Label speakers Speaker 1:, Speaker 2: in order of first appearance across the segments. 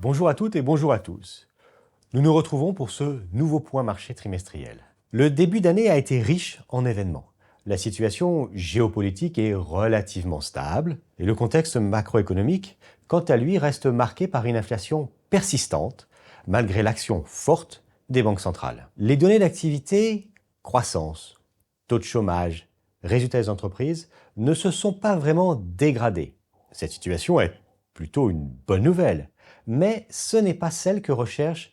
Speaker 1: Bonjour à toutes et bonjour à tous. Nous nous retrouvons pour ce nouveau point marché trimestriel. Le début d'année a été riche en événements. La situation géopolitique est relativement stable et le contexte macroéconomique, quant à lui, reste marqué par une inflation persistante malgré l'action forte des banques centrales. Les données d'activité, croissance, taux de chômage, résultats des entreprises ne se sont pas vraiment dégradés. Cette situation est plutôt une bonne nouvelle, mais ce n'est pas celle que recherchent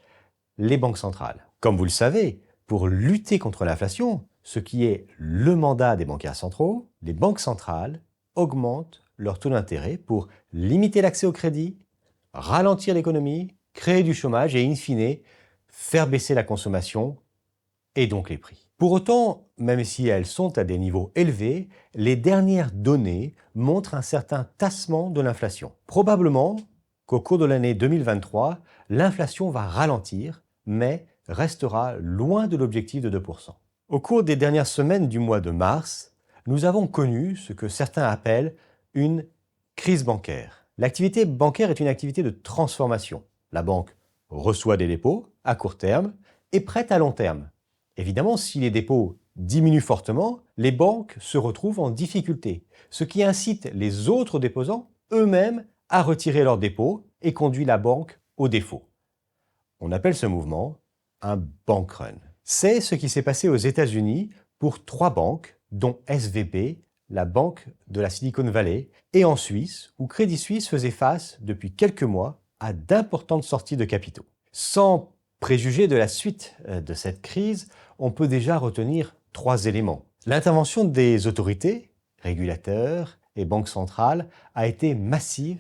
Speaker 1: les banques centrales. Comme vous le savez, pour lutter contre l'inflation, ce qui est le mandat des banquiers centraux, les banques centrales augmentent leur taux d'intérêt pour limiter l'accès au crédit, ralentir l'économie, créer du chômage et, in fine, faire baisser la consommation et donc les prix. Pour autant, même si elles sont à des niveaux élevés, les dernières données montrent un certain tassement de l'inflation. Probablement qu'au cours de l'année 2023, l'inflation va ralentir, mais restera loin de l'objectif de 2%. Au cours des dernières semaines du mois de mars, nous avons connu ce que certains appellent une crise bancaire. L'activité bancaire est une activité de transformation. La banque reçoit des dépôts à court terme et prête à long terme. Évidemment, si les dépôts diminuent fortement, les banques se retrouvent en difficulté, ce qui incite les autres déposants eux-mêmes à retirer leurs dépôts et conduit la banque au défaut. On appelle ce mouvement un bank run. C'est ce qui s'est passé aux États-Unis pour 3 banques, dont SVB, la banque de la Silicon Valley, et en Suisse, où Crédit Suisse faisait face depuis quelques mois à d'importantes sorties de capitaux. Sans préjuger de la suite de cette crise, on peut déjà retenir 3 éléments. L'intervention des autorités, régulateurs et banques centrales a été massive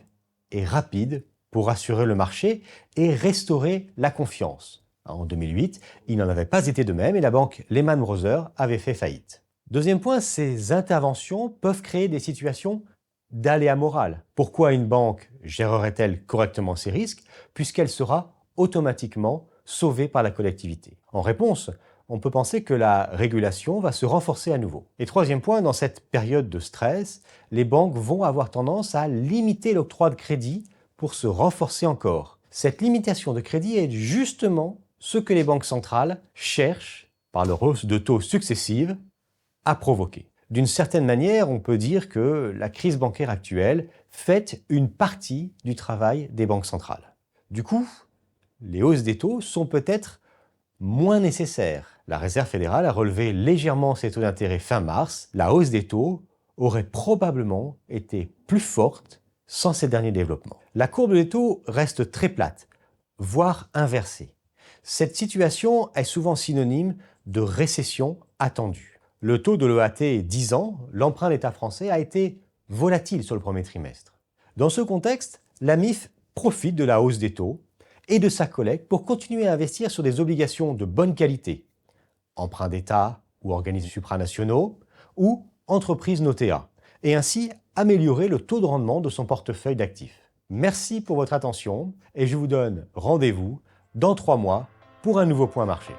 Speaker 1: et rapide pour assurer le marché et restaurer la confiance. En 2008, il n'en avait pas été de même et la banque Lehman Brothers avait fait faillite. Deuxième point, ces interventions peuvent créer des situations d'aléa moral. Pourquoi une banque gérerait-elle correctement ses risques puisqu'elle sera automatiquement sauvée par la collectivité? En réponse, on peut penser que la régulation va se renforcer à nouveau. Et troisième point, dans cette période de stress, les banques vont avoir tendance à limiter l'octroi de crédit pour se renforcer encore. Cette limitation de crédit est justement ce que les banques centrales cherchent, par leur hausse de taux successives, à provoquer. D'une certaine manière, on peut dire que la crise bancaire actuelle fait une partie du travail des banques centrales. Du coup, les hausses des taux sont peut-être moins nécessaires. La Réserve fédérale a relevé légèrement ses taux d'intérêt fin mars. La hausse des taux aurait probablement été plus forte sans ces derniers développements. La courbe des taux reste très plate, voire inversée. Cette situation est souvent synonyme de récession attendue. Le taux de l'EAT 10 ans, l'emprunt d'État français, a été volatile sur le premier trimestre. Dans ce contexte, la MIF profite de la hausse des taux et de sa collecte pour continuer à investir sur des obligations de bonne qualité, emprunts d'État ou organismes supranationaux, ou entreprises notées A, et ainsi améliorer le taux de rendement de son portefeuille d'actifs. Merci pour votre attention et je vous donne rendez-vous dans 3 mois pour un nouveau point marché.